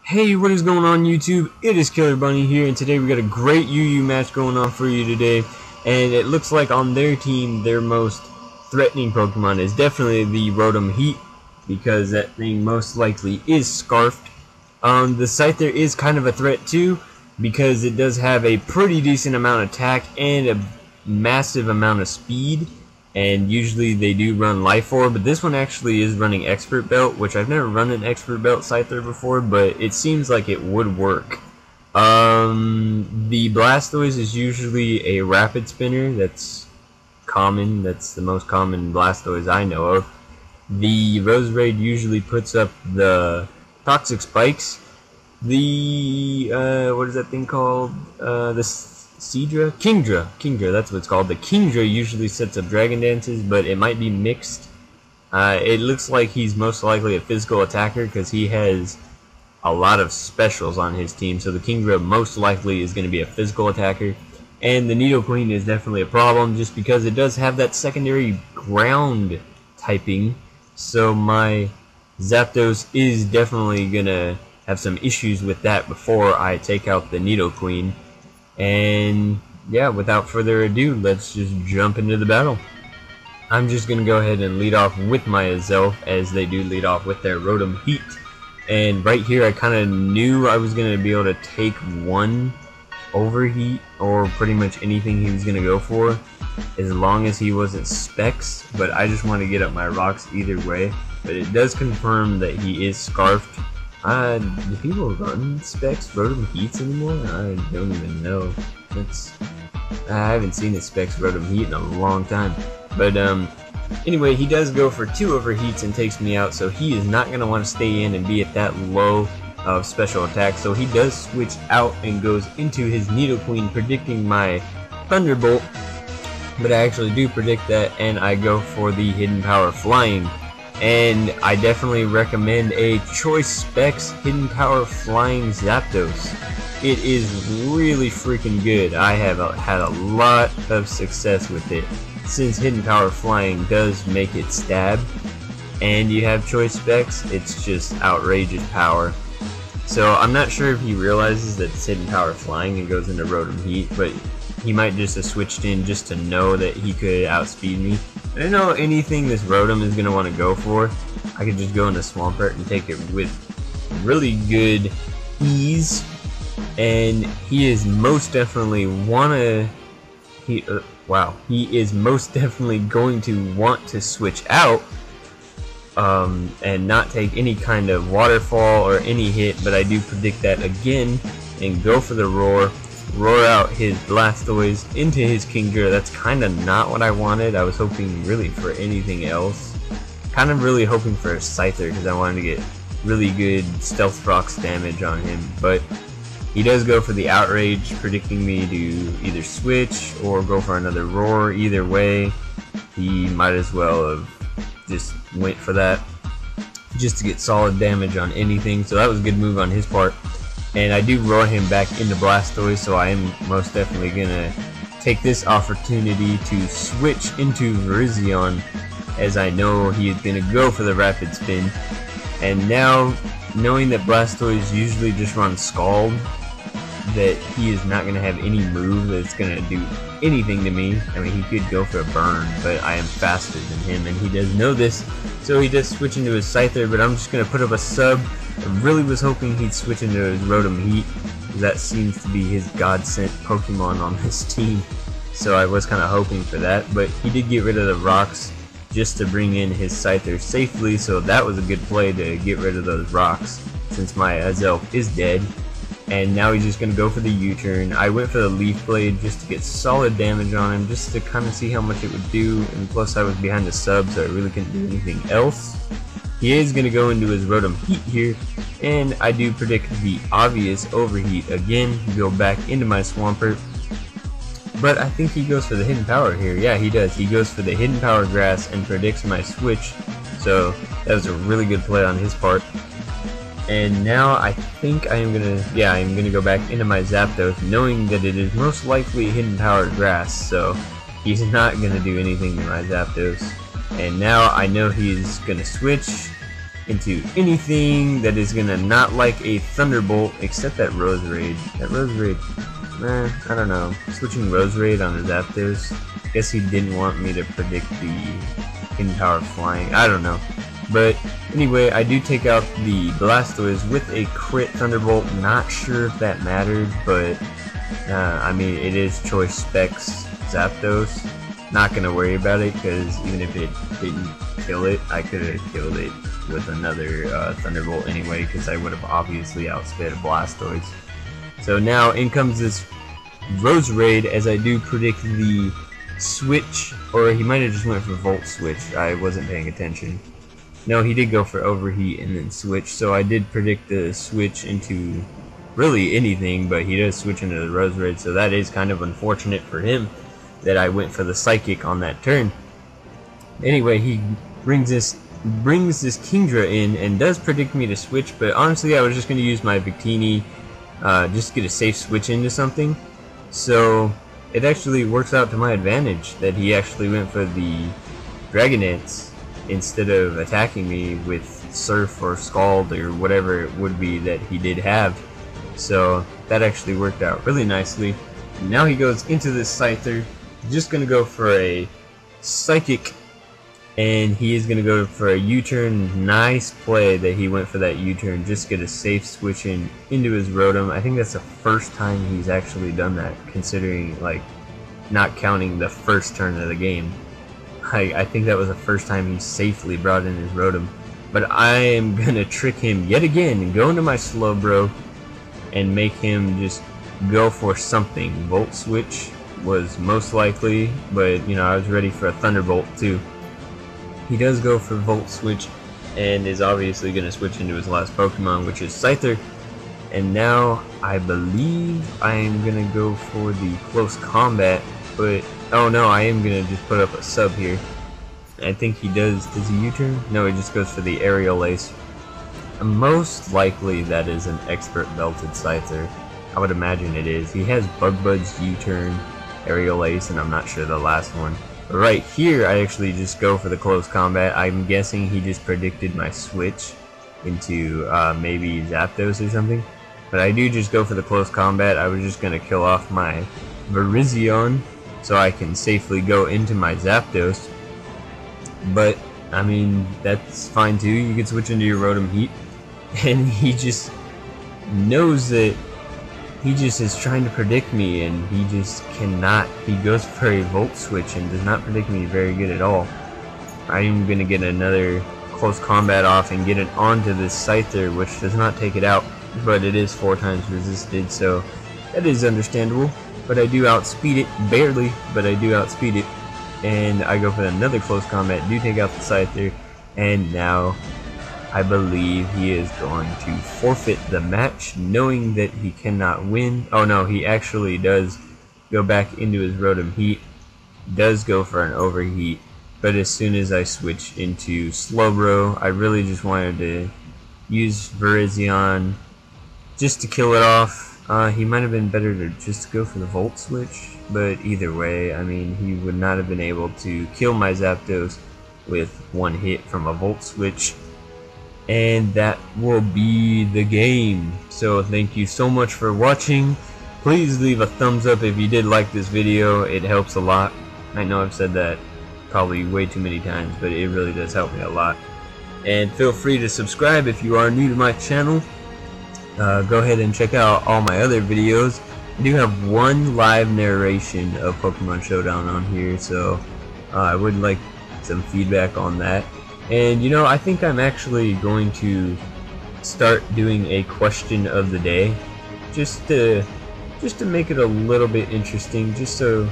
Hey, what is going on YouTube? It is Killer Bunny here, and today we got a great UU match going on for you today. And it looks like on their team, their most threatening Pokemon is definitely the Rotom Heat, because that thing most likely is Scarfed. The Scyther is kind of a threat too, because it does have a pretty decent amount of attack and a massive amount of speed. And usually they do run Life Orb, but this one actually is running Expert Belt, which I've never run an Expert Belt Scyther before, but it seems like it would work. The Blastoise is usually a Rapid Spinner. That's common. That's the most common Blastoise I know of. The Roserade usually puts up the Toxic Spikes. The what is that thing called? Kingdra, that's what it's called. The Kingdra usually sets up Dragon Dances, but it might be mixed. It looks like he's most likely a physical attacker because he has a lot of specials on his team, so the Kingdra most likely is going to be a physical attacker. And the Nidoqueen is definitely a problem just because it does have that secondary ground typing, so my Zapdos is definitely going to have some issues with that before I take out the Nidoqueen. And yeah, without further ado, let's just jump into the battle. I'm just going to go ahead and lead off with my Azelf, as they do lead off with their Rotom Heat. And right here I kind of knew I was going to be able to take one Overheat, or pretty much anything he was going to go for, as long as he wasn't Specs, but I just want to get up my rocks either way. But it does confirm that he is Scarfed. Do people run Specs Rotom Heats anymore? I don't even know. I haven't seen a Specs Rotom Heat in a long time. But anyway, he does go for 2 Overheats and takes me out, so he is not going to want to stay in and be at that low of special attack. So he does switch out and goes into his Nidoqueen, predicting my Thunderbolt. But I actually do predict that, and I go for the Hidden Power Flying. And I definitely recommend a Choice Specs Hidden Power Flying Zapdos. It is really freaking good. I have had a lot of success with it, since Hidden Power Flying does make it stab, and you have Choice Specs. It's just outrageous power. So I'm not sure if he realizes that it's Hidden Power Flying and goes into Rotom Heat, but he might just have switched in just to know that he could outspeed me. I don't know anything this Rotom is going to want to go for. I could just go into Swampert and take it with really good ease. And he is most definitely he is most definitely going to want to switch out and not take any kind of waterfall or any hit, but I do predict that again and go for the roar out his Blastoise into his Kingdra. That's kind of not what I wanted. I was hoping really for anything else. Kind of really hoping for a Scyther because I wanted to get really good Stealth Rocks damage on him. But he does go for the Outrage, predicting me to either switch or go for another Roar. Either way, he might as well have just went for that just to get solid damage on anything. So that was a good move on his part. And I do roar him back into Blastoise, so I am most definitely going to take this opportunity to switch into Virizion, as I know he is going to go for the Rapid Spin. And now, knowing that Blastoise usually just runs Scald, that he is not going to have any move that's going to do anything to me. I mean, he could go for a Burn, but I am faster than him, and he does know this, so he does switch into his Scyther, but I'm just going to put up a sub. I really was hoping he'd switch into his Rotom Heat. That seems to be his God-sent Pokemon on this team, so I was kind of hoping for that, but he did get rid of the rocks just to bring in his Scyther safely, so that was a good play to get rid of those rocks, since my Azelf is dead. And now he's just going to go for the U-turn. I went for the Leaf Blade just to get solid damage on him, just to kind of see how much it would do, and plus I was behind the sub, so I really couldn't do anything else. He is going to go into his Rotom Heat here, and I do predict the obvious Overheat again, go back into my Swampert. But I think he goes for the Hidden Power here. Yeah, he does. He goes for the Hidden Power Grass and predicts my switch, so that was a really good play on his part. And now I think I'm gonna go back into my Zapdos, knowing that it is most likely Hidden Power Grass, so he's not gonna do anything to my Zapdos. And now I know he's gonna switch, into anything that is gonna not like a Thunderbolt, except that Rose Raid. That Rose Raid, I don't know. Switching Rose Raid on his Zapdos. Guess he didn't want me to predict the Hidden Power Flying. I don't know. But anyway, I do take out the Blastoise with a crit Thunderbolt. Not sure if that mattered, but I mean, it is Choice Specs Zapdos. Not gonna worry about it, because even if it didn't kill it, I could have killed it with another Thunderbolt anyway, because I would have obviously outsped a Blastoise. So now in comes this Rose Raid, as I do predict the switch, or he might have just went for Volt Switch. I wasn't paying attention. No, he did go for Overheat and then Switch, so I did predict the switch into really anything, but he does switch into the Rose Raid, so that is kind of unfortunate for him that I went for the Psychic on that turn. Anyway, he brings this Kingdra in and does predict me to switch, but honestly I was just going to use my Victini just to get a safe switch into something. So it actually works out to my advantage that he actually went for the Dragonance instead of attacking me with Surf or Scald or whatever it would be that he did have. So that actually worked out really nicely. And now he goes into this Scyther, just going to go for a Psychic, and he is going to go for a U-turn. Nice play that he went for that U-turn, just get a safe switch into his Rotom. I think that's the first time he's actually done that, considering, like, not counting the first turn of the game. I think that was the first time he safely brought in his Rotom. But I am going to trick him yet again and go into my Slowbro and make him just go for something. Volt Switch was most likely, but you know, I was ready for a Thunderbolt too. He does go for Volt Switch and is obviously going to switch into his last Pokemon, which is Scyther. And now I believe I am going to go for the Close Combat, but oh no, I am going to just put up a sub here. I think he does he U-turn? No, he just goes for the Aerial Ace. Most likely that is an Expert Belted Scyther. I would imagine it is. He has Bug Bud's U-turn, Aerial Ace, and I'm not sure the last one. But right here, I actually just go for the Close Combat. I'm guessing he just predicted my switch into maybe Zapdos or something. But I do just go for the Close Combat. I was just going to kill off my Virizion so I can safely go into my Zapdos. But, I mean, that's fine too. You can switch into your Rotom Heat. And he just knows that he just is trying to predict me, and he just cannot. He goes for a Volt Switch and does not predict me very good at all. I am going to get another Close Combat off and get it onto this Scyther, which does not take it out, but it is 4 times resisted, so that is understandable. But I do outspeed it, barely, but I do outspeed it. And I go for another Close Combat, do take out the Scyther, and now I believe he is going to forfeit the match, knowing that he cannot win. Oh no, he actually does go back into his Rotom Heat, does go for an Overheat, but as soon as I switch into Slowbro, I really just wanted to use Virizion just to kill it off. He might have been better to just go for the Volt Switch, but either way, I mean, he would not have been able to kill my Zapdos with one hit from a Volt Switch. And that will be the game. So thank you so much for watching. Please leave a thumbs up if you did like this video. It helps a lot. I know I've said that probably way too many times, but it really does help me a lot. And feel free to subscribe if you are new to my channel. Go ahead and check out all my other videos. I do have one live narration of Pokemon Showdown on here, so I would like some feedback on that. And you know, I think I'm actually going to start doing a question of the day, just to make it a little bit interesting, just so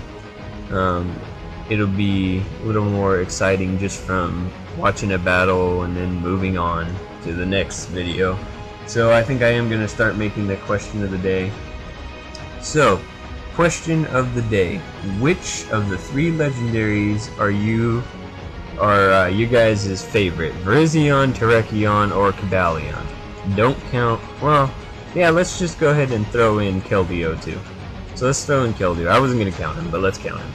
it'll be a little more exciting just from watching a battle and then moving on to the next video. So I think I am going to start making the question of the day. So, question of the day: which of the 3 legendaries are you guys' favorite? Virizion, Terrakion, or Cobalion? Don't count, well, yeah, let's just go ahead and throw in Keldeo too. So let's throw in Keldeo. I wasn't going to count him, but let's count him,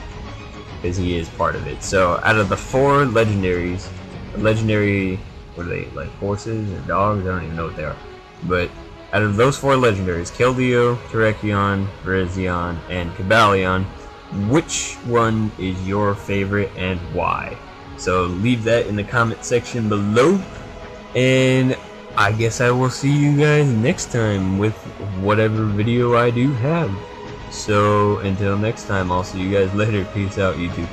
because he is part of it. So out of the 4 legendaries, the legendary what are they, like horses or dogs? I don't even know what they are. But out of those 4 legendaries, Keldeo, Terrakion, Virizion, and Cobalion, which one is your favorite and why? So leave that in the comment section below, and I guess I will see you guys next time with whatever video I do have. So until next time, I'll see you guys later. Peace out, YouTube.